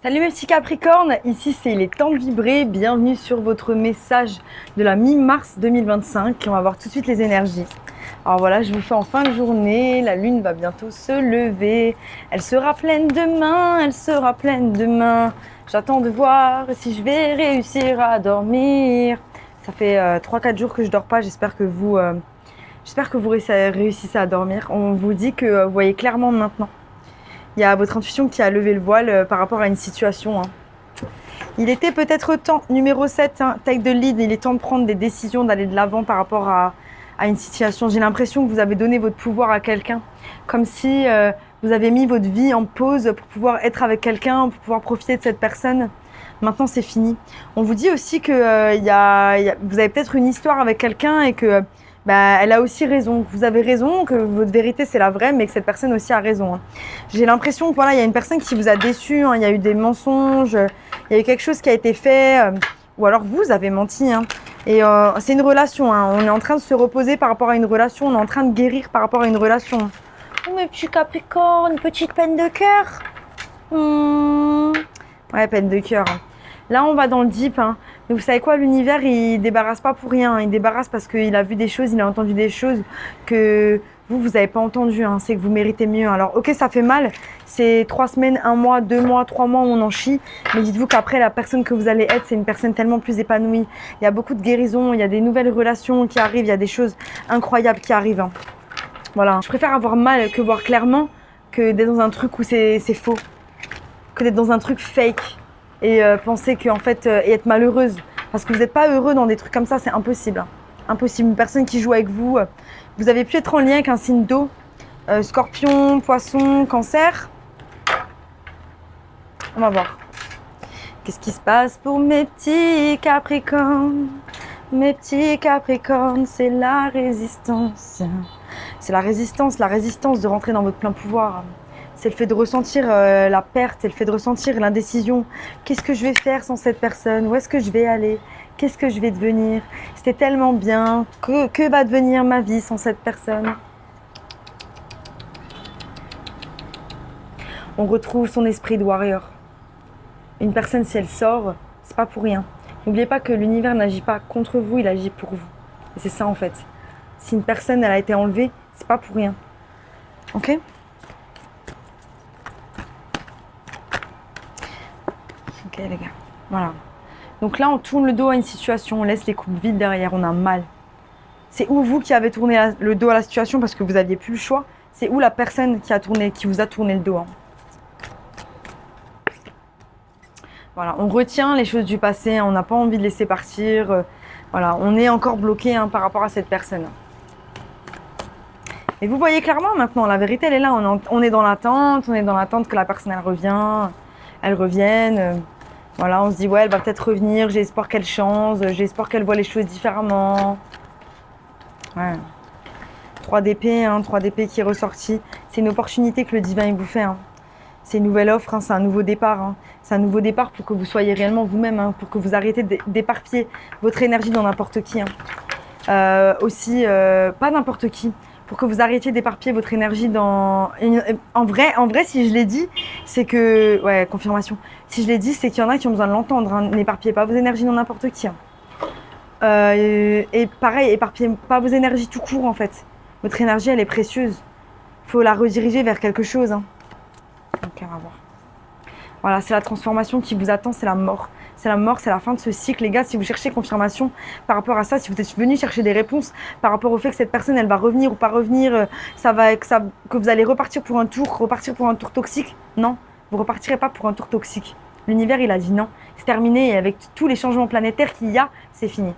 Salut mes petits Capricornes, ici c'est les temps de vibrer, bienvenue sur votre message de la mi-mars 2025 on va voir tout de suite les énergies. Alors voilà, je vous fais en fin de journée, la lune va bientôt se lever, elle sera pleine demain, elle sera pleine demain. J'attends de voir si je vais réussir à dormir. Ça fait 3-4 jours que je dors pas, j'espère que vous réussissez à dormir. On vous dit que vous voyez clairement maintenant. Il y a votre intuition qui a levé le voile par rapport à une situation. Il était peut-être temps, numéro 7, take the lead, il est temps de prendre des décisions, d'aller de l'avant par rapport à une situation. J'ai l'impression que vous avez donné votre pouvoir à quelqu'un, comme si vous avez mis votre vie en pause pour pouvoir être avec quelqu'un, pour pouvoir profiter de cette personne. Maintenant, c'est fini. On vous dit aussi que vous avez peut-être une histoire avec quelqu'un et que elle a aussi raison. Vous avez raison, que votre vérité c'est la vraie, mais que cette personne aussi a raison. J'ai l'impression que voilà, il y a une personne qui vous a déçu, il y a eu des mensonges, il y a eu quelque chose qui a été fait, ou alors vous avez menti. Et c'est une relation. On est en train de se reposer par rapport à une relation, on est en train de guérir par rapport à une relation. Oh mes petits Capricornes, une petite peine de cœur. Ouais, peine de cœur. Là, on va dans le deep. Mais vous savez quoi, l'univers, il débarrasse pas pour rien. Il débarrasse parce qu'il a vu des choses, il a entendu des choses que vous n'avez pas entendues. C'est que vous méritez mieux. Alors, ok, ça fait mal. C'est 3 semaines, 1 mois, 2 mois, 3 mois où on en chie. Mais dites-vous qu'après, la personne que vous allez être, c'est une personne tellement plus épanouie. Il y a beaucoup de guérisons, il y a des nouvelles relations qui arrivent, il y a des choses incroyables qui arrivent. Voilà. Je préfère avoir mal que voir clairement que d'être dans un truc où c'est faux. Que d'être dans un truc fake. Et penser qu'en fait, et être malheureuse. Parce que vous n'êtes pas heureux dans des trucs comme ça, c'est impossible. Impossible. Une personne qui joue avec vous, vous avez pu être en lien avec un signe d'eau, scorpion, poisson, cancer. On va voir. Qu'est-ce qui se passe pour mes petits Capricornes? Mes petits Capricornes, c'est la résistance. C'est la résistance de rentrer dans votre plein pouvoir. C'est le fait de ressentir la perte, c'est le fait de ressentir l'indécision. Qu'est-ce que je vais faire sans cette personne? Où est-ce que je vais aller? Qu'est-ce que je vais devenir? C'était tellement bien. Que va devenir ma vie sans cette personne? On retrouve son esprit de warrior. Une personne, si elle sort, c'est pas pour rien. N'oubliez pas que l'univers n'agit pas contre vous, il agit pour vous. Et c'est ça en fait. Si une personne, elle a été enlevée, c'est pas pour rien. Ok? Ok les gars, voilà. Donc là, on tourne le dos à une situation, on laisse les coupes vides derrière, on a mal. C'est ou vous qui avez tourné le dos à la situation parce que vous n'aviez plus le choix, c'est ou la personne qui vous a tourné le dos. Voilà, on retient les choses du passé, on n'a pas envie de laisser partir. Voilà, on est encore bloqué par rapport à cette personne. Et vous voyez clairement maintenant, la vérité elle est là, on est dans l'attente, que la personne elle revienne. Voilà, on se dit ouais, elle va peut-être revenir, j'ai espoir qu'elle change, j'ai espoir qu'elle voit les choses différemment. Ouais. 3 d'épée, 3 d'épée qui est ressorti. C'est une opportunité que le divin il vous fait. C'est une nouvelle offre, c'est un nouveau départ. C'est un nouveau départ pour que vous soyez réellement vous-même, pour que vous arrêtez d'éparpiller votre énergie dans n'importe qui. Aussi, pas n'importe qui. Pour que vous arrêtiez d'éparpiller votre énergie dans... En vrai, si je l'ai dit, c'est que... Ouais, confirmation. Si je l'ai dit, c'est qu'il y en a qui ont besoin de l'entendre. N'éparpillez pas vos énergies dans n'importe qui. Et pareil, éparpillez pas vos énergies tout court, en fait. Votre énergie, elle est précieuse. Il faut la rediriger vers quelque chose. Ok, on va voir. Voilà, c'est la transformation qui vous attend, c'est la mort. C'est la mort, c'est la fin de ce cycle. Les gars, si vous cherchez confirmation par rapport à ça, si vous êtes venus chercher des réponses par rapport au fait que cette personne, elle va revenir ou pas revenir, que vous allez repartir pour un tour toxique, non, vous repartirez pas pour un tour toxique. L'univers, il a dit non, c'est terminé et avec tous les changements planétaires qu'il y a, c'est fini.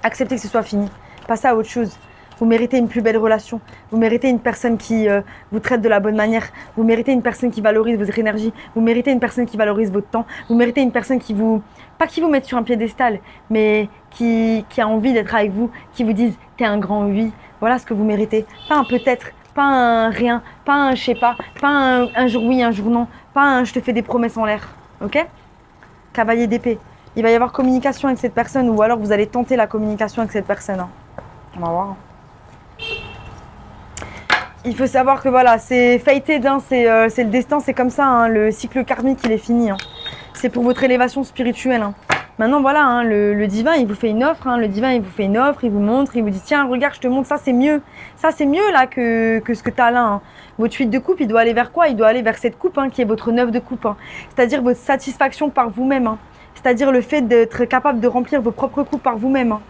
Acceptez que ce soit fini, passez à autre chose. Vous méritez une plus belle relation. Vous méritez une personne qui vous traite de la bonne manière. Vous méritez une personne qui valorise votre énergie. Vous méritez une personne qui valorise votre temps. Vous méritez une personne qui vous... Pas qui vous mette sur un piédestal, mais qui a envie d'être avec vous, qui vous dise « t'es un grand oui ». Voilà ce que vous méritez. Pas un peut-être, pas un rien, pas un je sais pas un jour oui, un jour non, pas un je te fais des promesses en l'air. Ok? Cavalier d'épée. Il va y avoir communication avec cette personne ou alors vous allez tenter la communication avec cette personne. On va voir. Il faut savoir que voilà, c'est fated, hein, c'est le destin, c'est comme ça, hein, le cycle karmique, il est fini. Hein. C'est pour votre élévation spirituelle. Hein. Maintenant, voilà, hein, le divin, il vous fait une offre. Hein, le divin, il vous fait une offre, il vous montre, il vous dit tiens, regarde, je te montre, ça c'est mieux. Ça c'est mieux là que ce que tu as là. Hein. Votre fuite de coupe, il doit aller vers quoi? Il doit aller vers cette coupe hein, qui est votre 9 de coupe. Hein. C'est-à-dire votre satisfaction par vous-même. Hein. C'est-à-dire le fait d'être capable de remplir vos propres coupes par vous-même. Hein.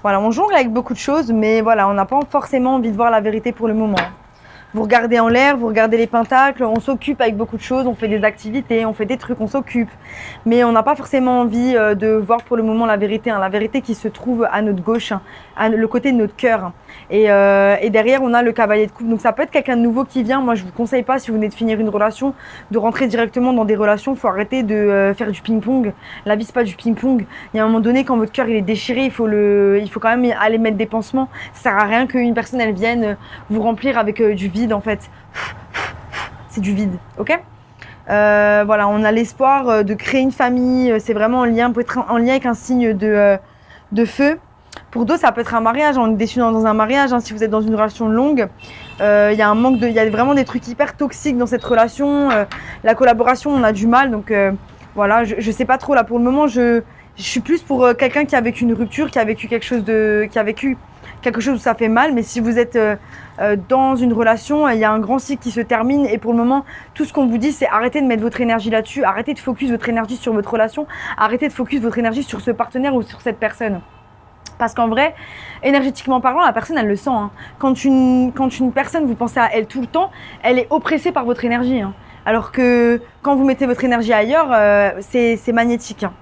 Voilà, on jongle avec beaucoup de choses, mais voilà, on n'a pas forcément envie de voir la vérité pour le moment. Vous regardez en l'air, vous regardez les pentacles, on s'occupe avec beaucoup de choses, on fait des activités, on fait des trucs, on s'occupe. Mais on n'a pas forcément envie de voir pour le moment la vérité, hein, la vérité qui se trouve à notre gauche, hein, le côté de notre cœur. Et derrière, on a le cavalier de coupe. Donc ça peut être quelqu'un de nouveau qui vient. Moi, je vous conseille pas, si vous venez de finir une relation, de rentrer directement dans des relations. Il faut arrêter de faire du ping-pong. La vie, c'est pas du ping-pong. Il y a un moment donné, quand votre cœur il est déchiré, il faut quand même aller mettre des pansements. Ça sert à rien qu'une personne, elle vienne vous remplir avec du vide, en fait. C'est du vide, ok? Voilà, on a l'espoir de créer une famille. C'est vraiment en lien, peut être en lien avec un signe de feu. Pour d'autres, ça peut être un mariage. On est déçu dans un mariage. Hein, si vous êtes dans une relation longue, il y a un manque il y a vraiment des trucs hyper toxiques dans cette relation. La collaboration, on a du mal. Donc voilà, je sais pas trop là pour le moment. Je suis plus pour quelqu'un qui a vécu une rupture, qui a vécu quelque chose où ça fait mal. Mais si vous êtes dans une relation, il y a un grand cycle qui se termine. Et pour le moment, tout ce qu'on vous dit, c'est arrêtez de mettre votre énergie là-dessus. Arrêtez de focus votre énergie sur votre relation. Arrêtez de focus votre énergie sur ce partenaire ou sur cette personne. Parce qu'en vrai, énergétiquement parlant, la personne, elle le sent. Hein. Quand une personne, vous pensez à elle tout le temps, elle est oppressée par votre énergie. Hein. Alors que quand vous mettez votre énergie ailleurs, c'est magnétique. Hein.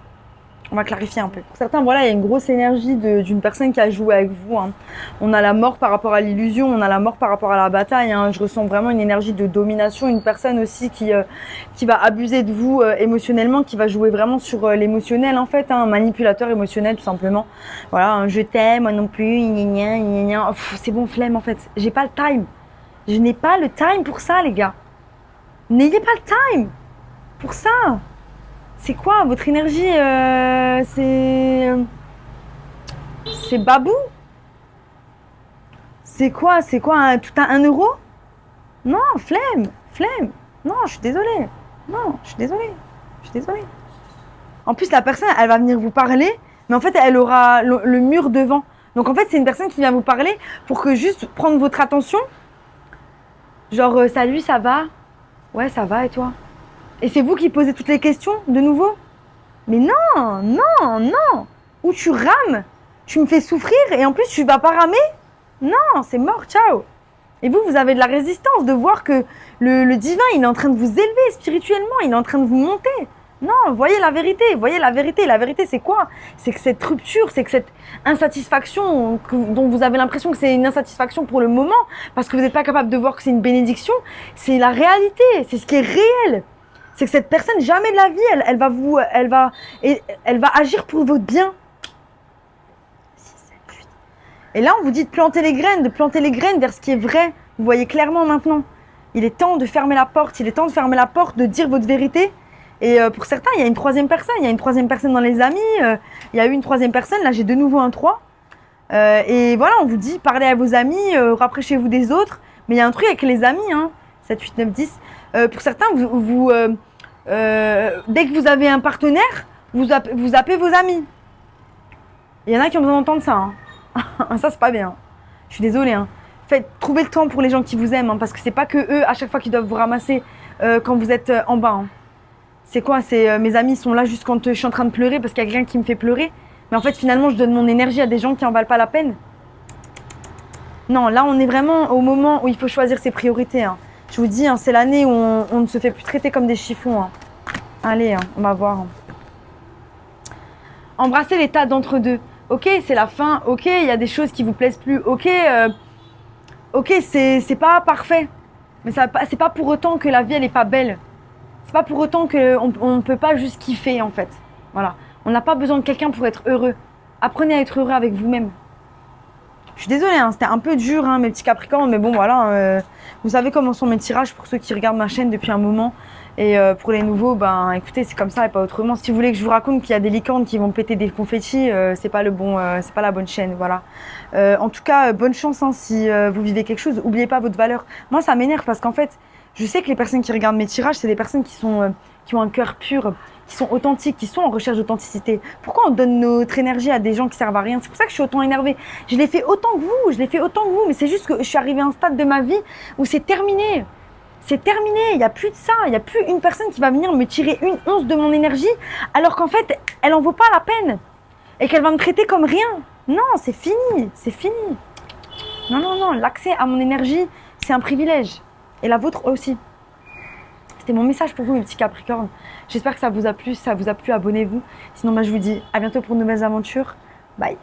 On va clarifier un peu. Pour certains, voilà, il y a une grosse énergie d'une personne qui a joué avec vous. Hein. On a la mort par rapport à l'illusion, on a la mort par rapport à la bataille. Hein. Je ressens vraiment une énergie de domination, une personne aussi qui va abuser de vous émotionnellement, qui va jouer vraiment sur l'émotionnel en fait, hein. Un manipulateur émotionnel tout simplement. Voilà, hein, je t'aime, moi non plus, gna gna gna. C'est bon, flemme en fait. J'ai pas le time. Je n'ai pas le time pour ça, les gars. N'ayez pas le time pour ça. C'est quoi votre énergie c'est babou? C'est quoi tout à 1 euro? Non, flemme. Non, je suis désolée. Non, je suis désolée. En plus, la personne, elle va venir vous parler, mais en fait, elle aura le mur devant. Donc en fait, c'est une personne qui vient vous parler pour que juste prendre votre attention. Genre, salut, ça va? Ouais, ça va, et toi? Et c'est vous qui posez toutes les questions, de nouveau? Mais non. Ou tu rames, tu me fais souffrir et en plus tu vas pas ramer? Non, c'est mort, ciao. Et vous avez de la résistance de voir que le divin, il est en train de vous élever spirituellement, il est en train de vous monter. Non, voyez la vérité. La vérité, c'est quoi? C'est que cette rupture, c'est que cette insatisfaction dont vous avez l'impression que c'est une insatisfaction pour le moment, parce que vous n'êtes pas capable de voir que c'est une bénédiction, c'est la réalité, c'est ce qui est réel. C'est que cette personne, jamais de la vie, elle va agir pour votre bien. 6, 7, 8. Et là, on vous dit de planter les graines vers ce qui est vrai. Vous voyez clairement maintenant. Il est temps de fermer la porte, de dire votre vérité. Et pour certains, il y a une troisième personne dans les amis, il y a eu une troisième personne, là j'ai de nouveau un 3. Et voilà, on vous dit, parlez à vos amis, rapprochez-vous des autres. Mais il y a un truc avec les amis, hein, 7, 8, 9, 10. Pour certains, dès que vous avez un partenaire, vous appelez vos amis. Il y en a qui ont besoin d'entendre ça. Hein. Ça, c'est pas bien. Je suis désolée. Hein. Trouvez le temps pour les gens qui vous aiment, hein, parce que c'est pas que eux, à chaque fois, qui doivent vous ramasser quand vous êtes en bas. Hein. C'est quoi? Mes amis sont là juste quand je suis en train de pleurer parce qu'il y a quelqu'un qui me fait pleurer. Mais en fait, finalement, je donne mon énergie à des gens qui en valent pas la peine. Non, là, on est vraiment au moment où il faut choisir ses priorités. Hein. Je vous dis, hein, c'est l'année où on ne se fait plus traiter comme des chiffons. Hein. Allez, hein, on va voir. Hein. Embrasser l'état d'entre-deux. Ok, c'est la fin. Ok, il y a des choses qui vous plaisent plus. Ok, c'est pas parfait. Mais c'est pas pour autant que la vie, elle est pas belle. C'est pas pour autant qu'on ne peut pas juste kiffer, en fait. Voilà. On n'a pas besoin de quelqu'un pour être heureux. Apprenez à être heureux avec vous-même. Je suis désolée, hein, c'était un peu dur, hein, mes petits Capricornes, mais bon, voilà. Vous savez comment sont mes tirages pour ceux qui regardent ma chaîne depuis un moment. Et pour les nouveaux, ben écoutez, c'est comme ça et pas autrement. Si vous voulez que je vous raconte qu'il y a des licornes qui vont péter des confettis, c'est pas la bonne chaîne, voilà. En tout cas, bonne chance hein, si vous vivez quelque chose. N'oubliez pas votre valeur. Moi, ça m'énerve parce qu'en fait, je sais que les personnes qui regardent mes tirages, c'est des personnes qui ont un cœur pur, qui sont authentiques, qui sont en recherche d'authenticité. Pourquoi on donne notre énergie à des gens qui servent à rien? C'est pour ça que je suis autant énervée. Je l'ai fait autant que vous, mais c'est juste que je suis arrivée à un stade de ma vie où c'est terminé. C'est terminé, il n'y a plus de ça, il n'y a plus une personne qui va venir me tirer une once de mon énergie alors qu'en fait, elle n'en vaut pas la peine et qu'elle va me traiter comme rien. Non, c'est fini, c'est fini. Non, non, non, l'accès à mon énergie, c'est un privilège. Et la vôtre aussi. C'était mon message pour vous, mes petits Capricornes. J'espère que ça vous a plu. Si ça vous a plu, abonnez-vous. Sinon, moi, je vous dis à bientôt pour de nouvelles aventures. Bye.